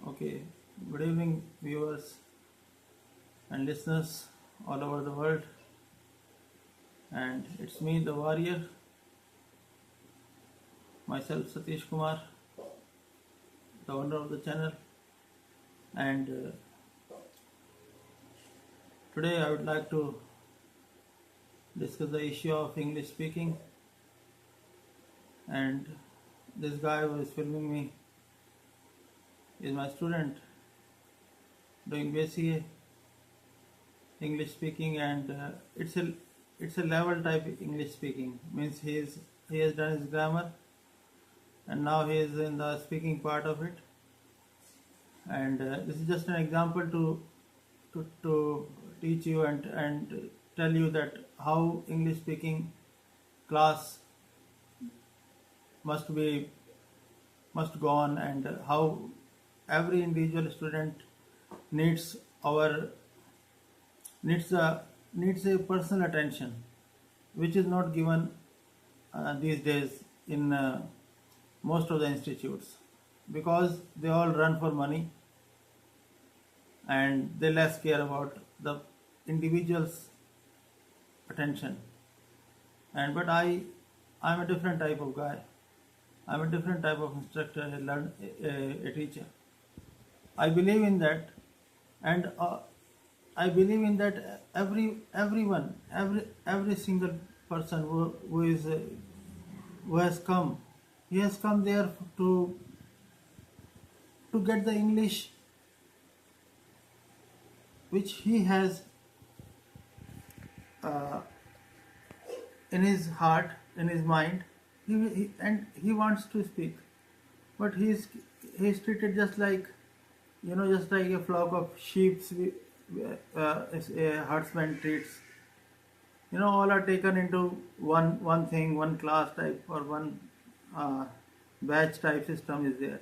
Okay, good evening, viewers and listeners all over the world. And it's me, the warrior, myself, Satish Kumar, the owner of the channel. And today I would like to discuss the issue of English speaking. And this guy who is filming me is my student doing BCA English speaking, and it's a level type English speaking. Means he has done his grammar, and now he is in the speaking part of it. And this is just an example to teach you and tell you that how English speaking class must be must go on, and how every individual student needs our needs a personal attention, which is not given these days in most of the institutes, because they all run for money and they less care about the individual's attention. And but I'm a different type of guy. I'm a different type of instructor, a teacher. I believe in that, and I believe in that every single person who has come, he has come there to get the English which he has uh, in his heart, in his mind, and he wants to speak, but he's treated just like, just like a flock of sheep. A herdsman treats. All are taken into one thing, one class type, or one uh, batch type system is there.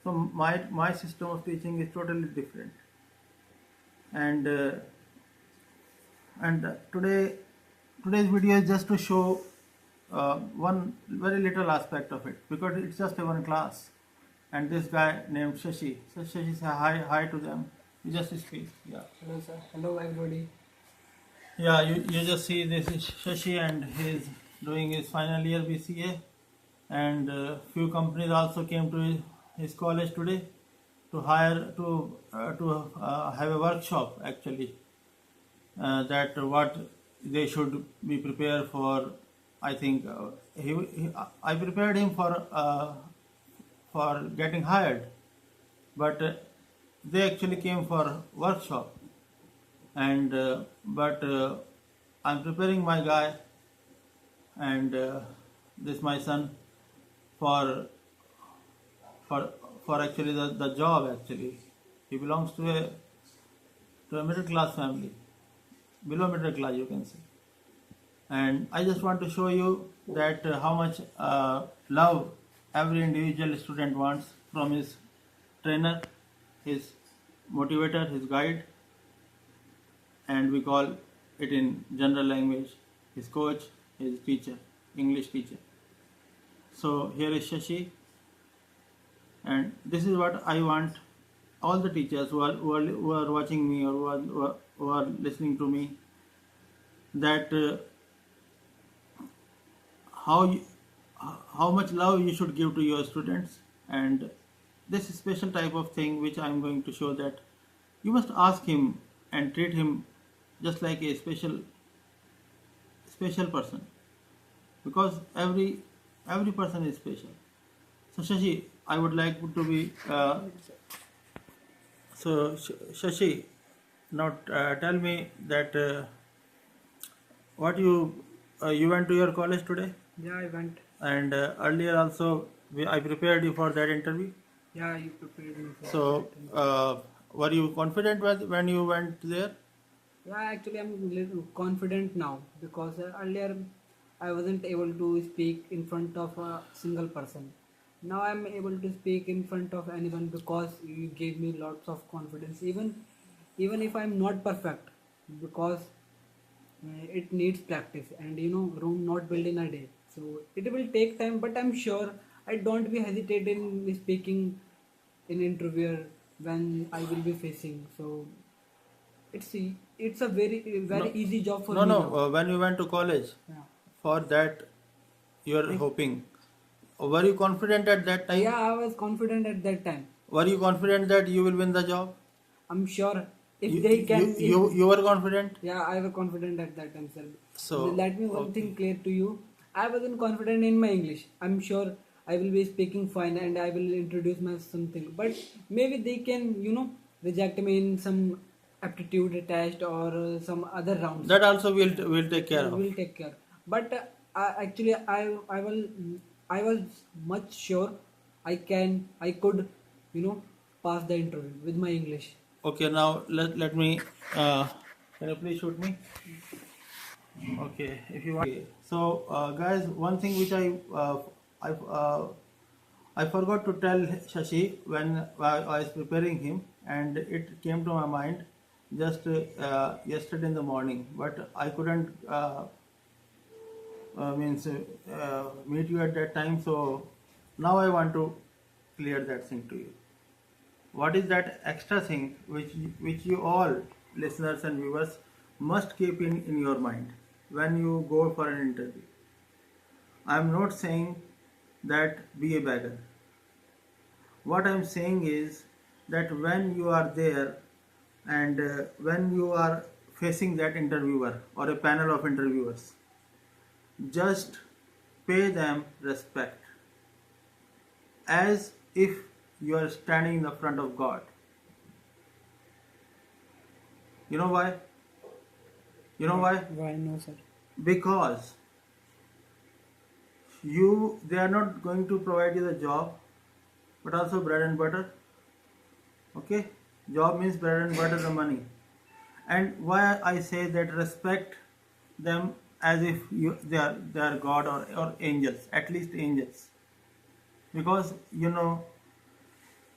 So my system of teaching is totally different, and today's video is just to show one very little aspect of it, because it's just a one class, and this guy named Shashi. So Shashi, say hi to them. You just speak. Yeah. Hello, sir. Hello, everybody. Yeah, you just see this is Shashi, and he's doing his final year BCA, and few companies also came to his college today to hire to have a workshop actually, that what they should be prepared for. I think I prepared him for getting hired, but they actually came for workshop, and but I'm preparing my guy, and this my son for for for actually the job. Actually, he belongs to a middle class family, below middle class, you can say. And I just want to show you that how much love every individual student wants from his trainer, his motivator, his guide, and we call it in general language his coach, his teacher, English teacher. So here is Shashi, and this is what I want all the teachers who are watching me, or who are listening to me, that how you, how much love you should give to your students. And this special type of thing which I'm going to show, that you must ask him and treat him just like a special person, because every person is special. So Shashi, I would like to be Shashi, now tell me that what you went to your college today, Yeah, I went. and earlier also I prepared you for that interview. Yeah, you prepared me for So that. were you confident when you went there? Yeah, actually, I'm a little confident now because earlier I wasn't able to speak in front of a single person. Now I'm able to speak in front of anyone because you gave me lots of confidence. Even if I'm not perfect, because it needs practice, and Rome not built in a day. So it will take time, but I'm sure I don't be hesitate in speaking in interview when I will be facing. So it's a very No, easy job for no, me no. now. When you went to college, Yeah. for that you're I, hoping. Were you confident at that yeah, time? I was confident at that time. Were you confident that you will win the job? I'm sure if You they can, if you were confident. yeah, I was confident at that time, sir. So Let me one okay. thing clear to you. I wasn't confident in my English. I'm sure I will be speaking fine and I will introduce my something. But maybe they can, reject me in some aptitude test or some other rounds. That also will take care of. Will take care. But actually, I was much sure I could, pass the interview with my English. Okay, now let me. Can you please shoot me? Okay, if you want. Okay. So, guys, one thing which I I forgot to tell Shashi when I was preparing him, and it came to my mind just yesterday in the morning, but I couldn't means meet you at that time. So now I want to clear that thing to you. What is that extra thing which you all listeners and viewers must keep in your mind when you go for an interview? I am not saying that be a beggar. What I am saying is that when you are there and when you are facing that interviewer or a panel of interviewers, just pay them respect as if you are standing in the front of God. You know why? You know why? Why no, sir? Because they are not going to provide you the job, but also bread and butter. Okay? Job means bread and butter, the money. And why I say that respect them as if they are God or angels, at least angels. Because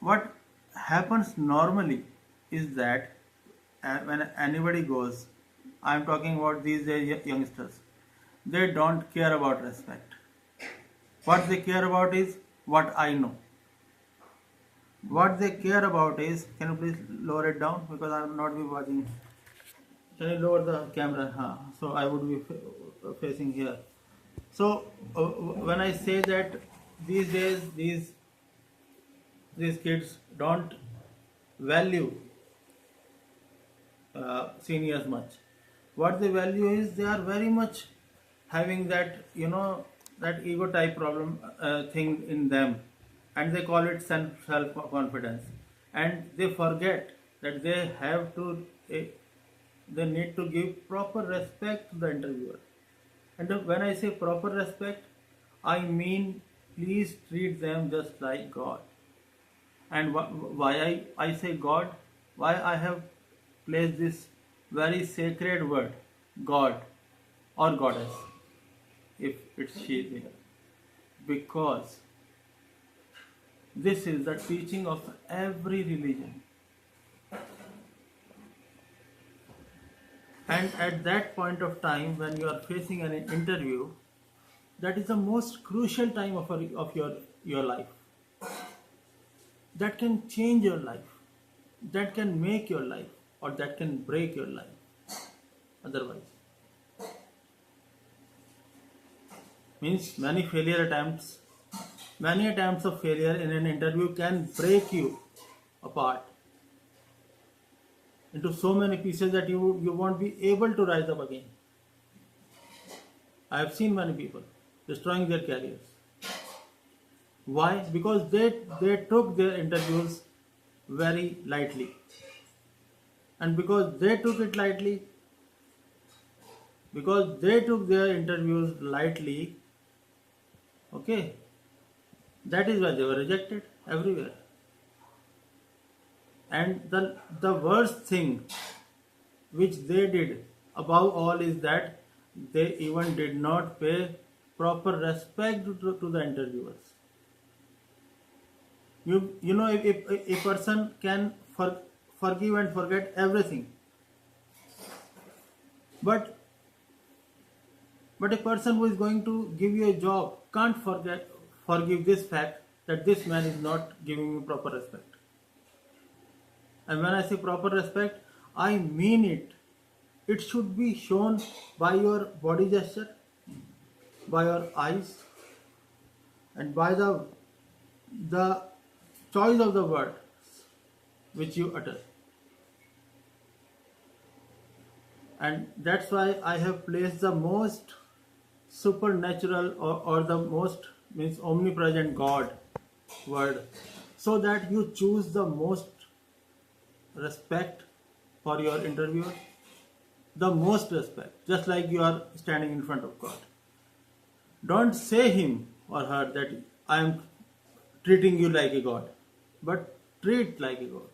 what happens normally is that when anybody goes, I'm talking about these youngsters, they don't care about respect. What they care about is what I know. What they care about is, can you please lower it down because I will not be watching. Can you lower the camera? So I would be facing here. So when I say that these days these kids don't value seniors much. What they value is they are very much having that that ego type problem thing in them, and they call it self confidence, and they forget that they need to give proper respect to the interviewer. And when I say proper respect, I mean please treat them just like God. And why I say God, why I have placed this very sacred word, God or Goddess, if it's she there. Because this is the teaching of every religion. And at that point of time, when you are facing an interview, that is the most crucial time of your life. That can change your life, that can make your life, or that can break your life. Otherwise, means many attempts of failure in an interview can break you apart into so many pieces that you won't be able to rise up again. I have seen many people destroying their careers. Why? Because they took their interviews very lightly. And because they took it lightly, because they took their interviews lightly, okay, that is why they were rejected everywhere. And the worst thing which they did above all is that they even did not pay proper respect to the interviewers. You know, if a person can forgive and forget everything, but a person who is going to give you a job can't forgive this fact that this man is not giving me proper respect. And when I say proper respect, I mean it. It should be shown by your body gesture, by your eyes, and by the choice of the word which you utter. And that's why I have placed the most supernatural or the most means omnipresent God word, so that you choose the most respect for your interviewer, the most respect, just like you are standing in front of God. Don't say him or her that I am treating you like a God, but treat like a God.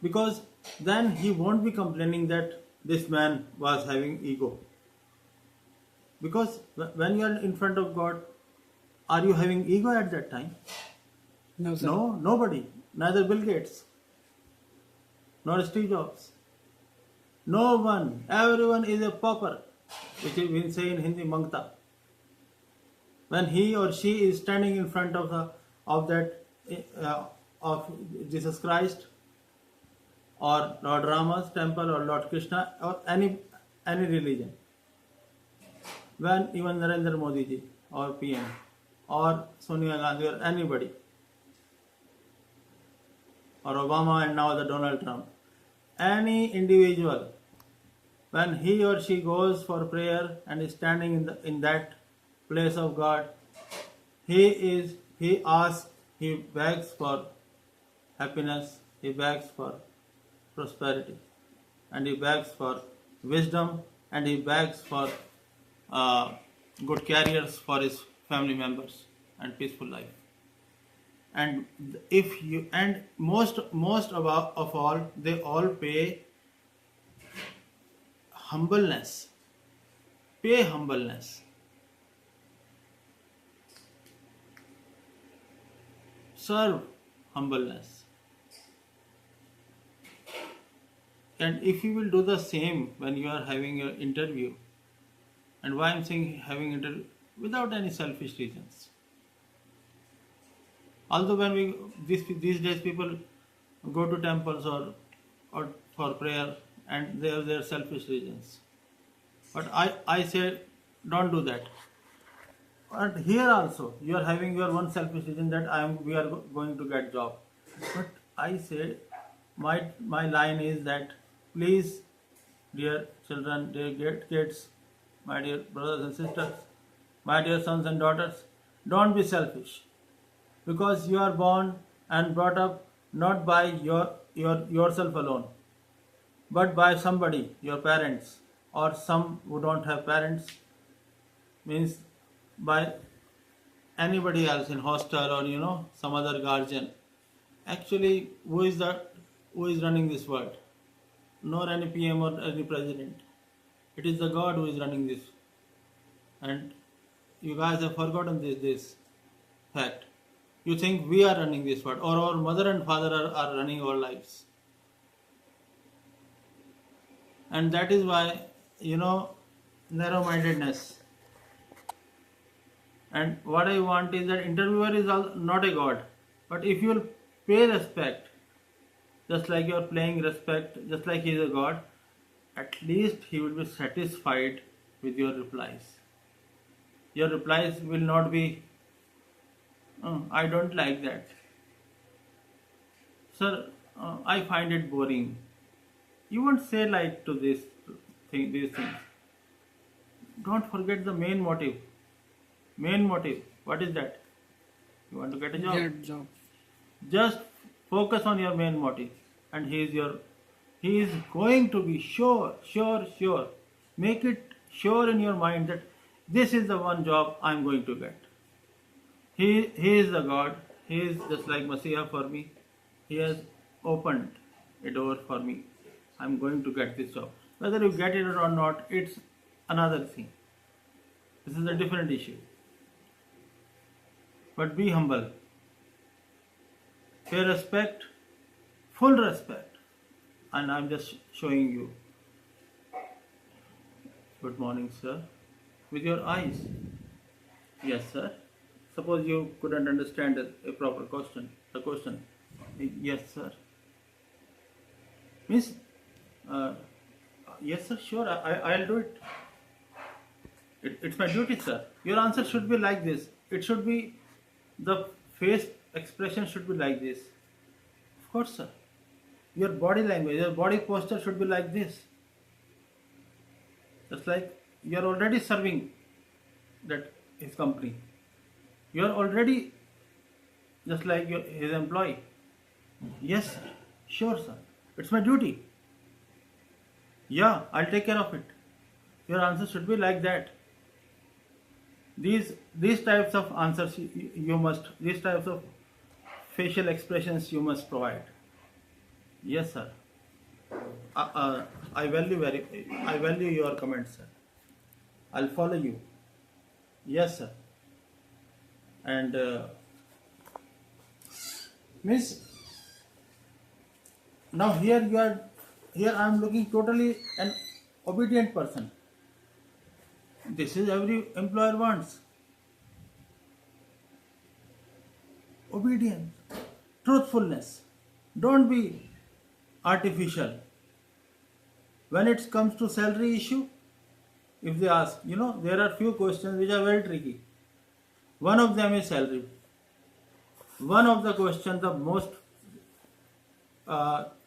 Because then he won't be complaining that this man was having ego. Because when you are in front of God, are you having ego at that time? No, sir. No, nobody. Neither Bill Gates, nor Steve Jobs. No one. Everyone is a pauper, which we say in Hindi, mangta. When he or she is standing in front of that of Jesus Christ, or Lord Rama's temple, or Lord Krishna, or any religion, when even Narendra Modi ji or PM or Sonia Gandhi or anybody or Obama and now the Donald Trump, any individual, when he or she goes for prayer and is standing in that place of God, he asks, he begs for happiness, he begs for prosperity, and he begs for wisdom, and he begs for good careers for his family members and peaceful life. And if you and most of all, they all pay humbleness. Pay humbleness. Serve humbleness. And if you will do the same when you are having your interview, and why I'm saying having interview without any selfish reasons. Although when these days people go to temples or for prayer and they have their selfish reasons, but I say don't do that. And here also you are having your one selfish reason that we are going to get job, but I say my line is that please, dear children, dear kids, my dear brothers and sisters, my dear sons and daughters, don't be selfish. Because you are born and brought up not by yourself alone, but by somebody, your parents, or some who don't have parents, means by anybody else in hostel or some other guardian. Actually, who is running this world? Nor any PM or any president. It is the God who is running this. And you guys have forgotten this fact. You think we are running this world, or our mother and father are running our lives. And that is why, narrow-mindedness. And what I want is that interviewer is not a God. But if you will pay respect, just like you are paying respect, just like he is a God, at least he will be satisfied with your replies. Your replies will not be, I don't like that. Sir, I find it boring. You won't say like to these things. Don't forget the main motive. Main motive. What is that? You want to get a job? Get job. Just focus on your main motive, and he is going to be sure. Make it sure in your mind that this is the one job I'm going to get. He is the God. He is just like Messiah for me. He has opened a door for me. I'm going to get this job. Whether you get it or not, it's another thing. This is a different issue. But be humble. Pay respect, full respect. And I'm just showing you. Good morning, sir. With your eyes. Yes, sir. Suppose you couldn't understand a proper question. The question. Yes, sir. Means, uh, yes sir, sure, I'll do it. It's my duty, sir. Your answer should be like this. It should be, the face expression should be like this. Of course, sir. Your body language, your body posture should be like this. Just like you're already serving that his company. You're already just like his employee. Yes, sir. Sure, sir. It's my duty. Yeah, I'll take care of it. Your answer should be like that. These types of answers you must, these types of facial expressions you must provide. Yes, sir. I value your comments, sir. I'll follow you. Yes, sir. And Miss, now here I am looking totally an obedient person. This is every employer wants. Obedience, truthfulness. Don't be artificial. When it comes to salary issue, if they ask, there are few questions which are very tricky. One of them is salary. One of the questions, the most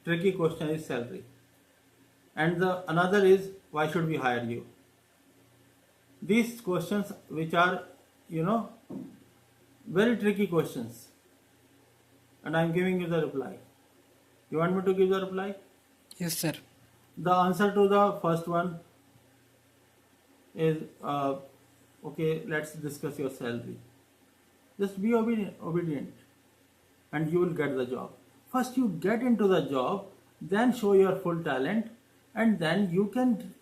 tricky question is salary. And the another is, why should we hire you? These questions which are, very tricky questions. And I am giving you the reply. You want me to give the reply? Yes, sir. The answer to the first one is, okay, let's discuss your salary. Just be obedient and you will get the job. First you get into the job, then show your full talent, and then you can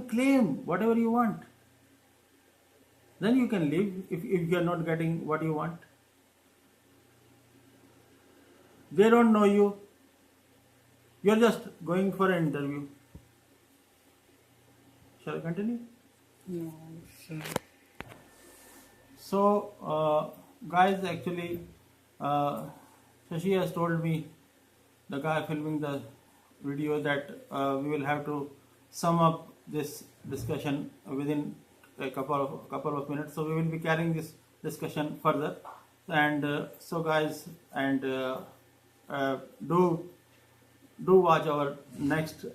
claim whatever you want. Then you can leave if you are not getting what you want. They don't know you. You're just going for an interview. Shall I continue? No, sir. So, guys, actually, Shashi has told me, the guy filming the video, that we will have to sum up this discussion within a couple of minutes. So we will be carrying this discussion further. And so, guys, and do watch our next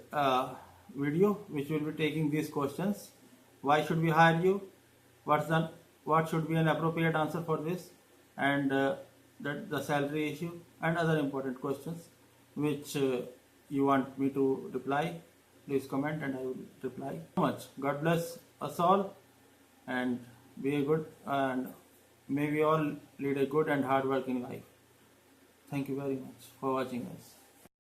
video, which will be taking these questions. Why should we hire you? What should be an appropriate answer for this? And the salary issue and other important questions which you want me to reply. Please comment and I will reply. So much. God bless us all and be a good, and may we all lead a good and hard working life. Thank you very much for watching us.